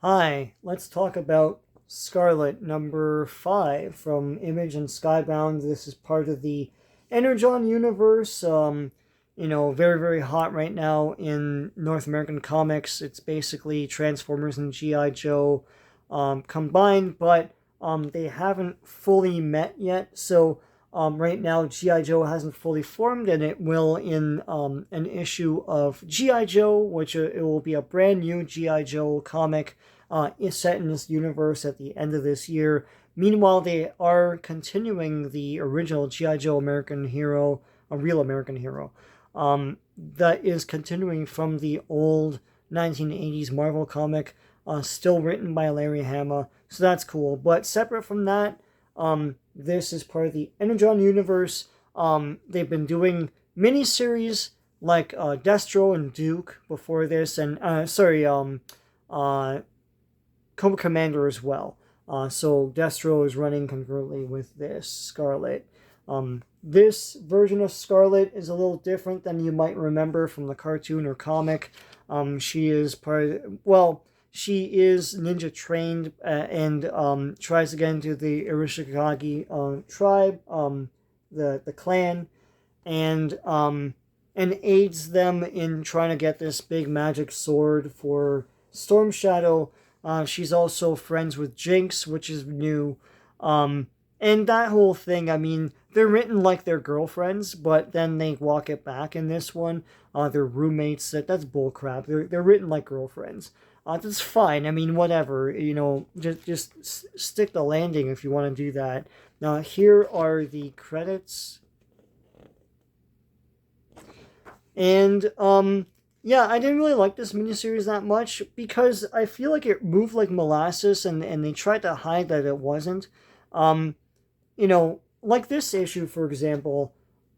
Hi, let's talk about Scarlett number 5 from Image and Skybound. This is part of the Energon universe. Very, very hot right now in North American comics. It's basically Transformers and G.I. Joe combined, but they haven't fully met yet. So right now, G.I. Joe hasn't fully formed, and it will in an issue of G.I. Joe, which it will be a brand new G.I. Joe comic is set in this universe at the end of this year. Meanwhile, they are continuing the original G.I. Joe American Hero, a real American hero, that is continuing from the old 1980s Marvel comic, still written by Larry Hama. So that's cool. But separate from that, this is part of the Energon universe. They've been doing miniseries like Destro and Duke before this, and Cobra Commander as well. So Destro is running concurrently with this Scarlett. This version of Scarlett is a little different than you might remember from the cartoon or comic. She is she is ninja trained and tries to get into the Irishikage tribe, the clan, and aids them in trying to get this big magic sword for Storm Shadow. She's also friends with Jinx, which is new. And that whole thing, I mean, they're written like they're girlfriends, but then they walk it back in this one. They're roommates. That's bullcrap. They're written like girlfriends. That's fine. I mean, whatever. Just stick the landing if you want to do that. Now, here are the credits. And, yeah, I didn't really like this miniseries that much because I feel like it moved like molasses and they tried to hide that it wasn't. Like this issue, for example,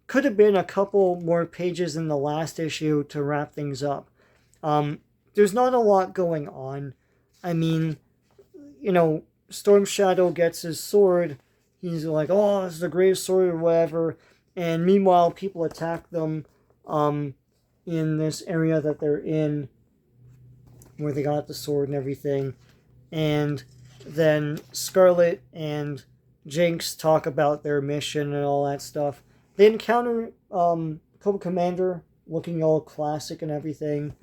could have been a couple more pages in the last issue to wrap things up. There's not a lot going on. I mean, Storm Shadow gets his sword. He's like, oh, this is the greatest sword or whatever. And meanwhile, people attack them in this area that they're in, where they got the sword and everything. And then Scarlett and Jinx talk about their mission and all that stuff. They encounter Cobra Commander looking all classic and everything.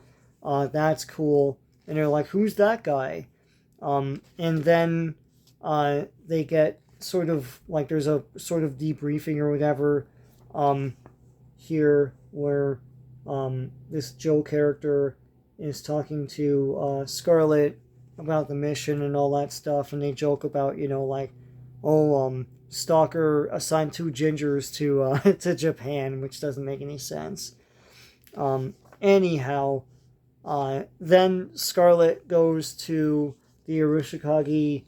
That's cool. And they're like, who's that guy? And then they get sort of like there's a sort of debriefing or whatever here where this Joe character is talking to Scarlett about the mission and all that stuff, and they joke about, Stalker assigned 2 gingers to to Japan, which doesn't make any sense. Anyhow, then Scarlett goes to the Arishikage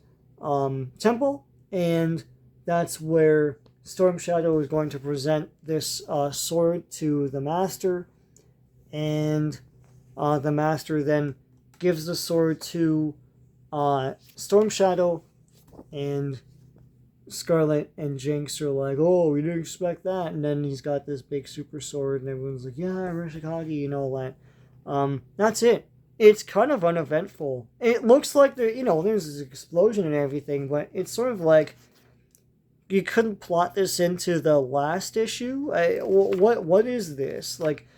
temple, and that's where Storm Shadow is going to present this sword to the Master, and the Master then gives the sword to Storm Shadow, and Scarlett and Jinx are like, oh, we didn't expect that, and then he's got this big super sword, and everyone's like, yeah, Rishikage, and all that. That's it. It's kind of uneventful. It looks like there's this explosion and everything, but it's sort of like you couldn't plot this into the last issue. What is this? Like,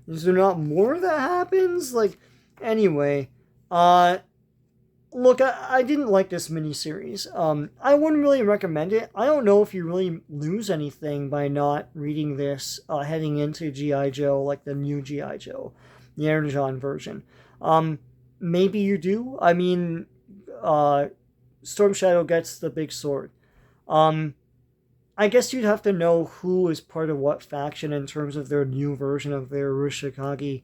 is there not more that happens? Like, anyway, look, I didn't like this miniseries. I wouldn't really recommend it. I don't know if you really lose anything by not reading this heading into G.I. Joe, like the new G.I. Joe, the Energon version. Maybe you do. I mean, Storm Shadow gets the big sword. I guess you'd have to know who is part of what faction in terms of their new version of their Rishikage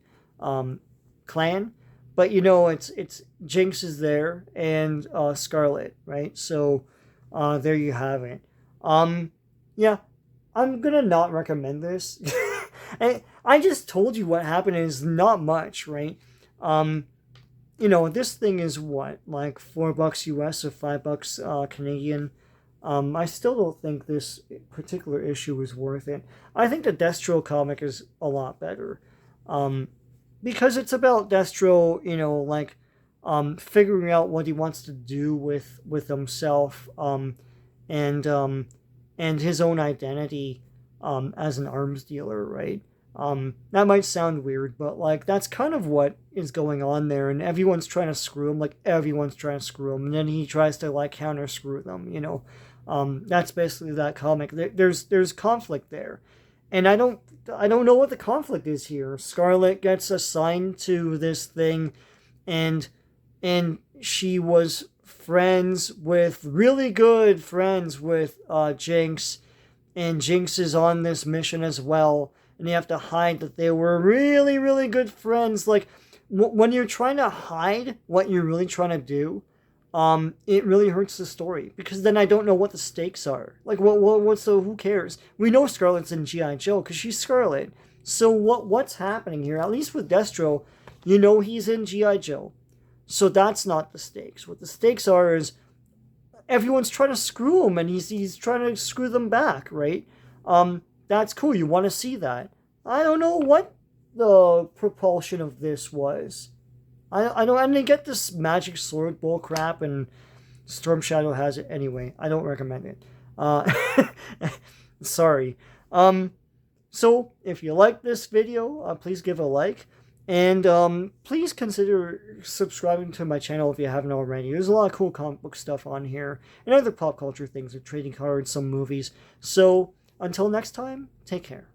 clan. But it's Jinx is there and Scarlett, right? So there you have it. Yeah, I'm gonna not recommend this. I just told you what happened is not much, right? This thing is what, like $4 US or $5 Canadian. I still don't think this particular issue is worth it. I think the Destro comic is a lot better. Because it's about Destro, figuring out what he wants to do with himself, and his own identity, as an arms dealer, right? That might sound weird, but like that's kind of what is going on there, and everyone's trying to screw him, like everyone's trying to screw him, and then he tries to like counter screw them, you know. That's basically that comic. There's conflict there, and I don't know what the conflict is here. Scarlett gets assigned to this thing, and she was really good friends with Jinx, and Jinx is on this mission as well, and you have to hide that they were really, really good friends. Like, when you're trying to hide what you're really trying to do, it really hurts the story, because then I don't know what the stakes are. Like, who cares? We know Scarlett's in G.I. Joe, because she's Scarlett. So what's happening here? At least with Destro, you know he's in G.I. Joe. So that's not the stakes. What the stakes are is everyone's trying to screw him, and he's trying to screw them back, right? That's cool. You want to see that. I don't know what the propulsion of this was. I didn't get this magic sword bull crap, and Storm Shadow has it anyway. I don't recommend it. Sorry. So if you like this video, please give a like. And please consider subscribing to my channel if you haven't already. There's a lot of cool comic book stuff on here, and other pop culture things, like trading cards, some movies. So until next time, take care.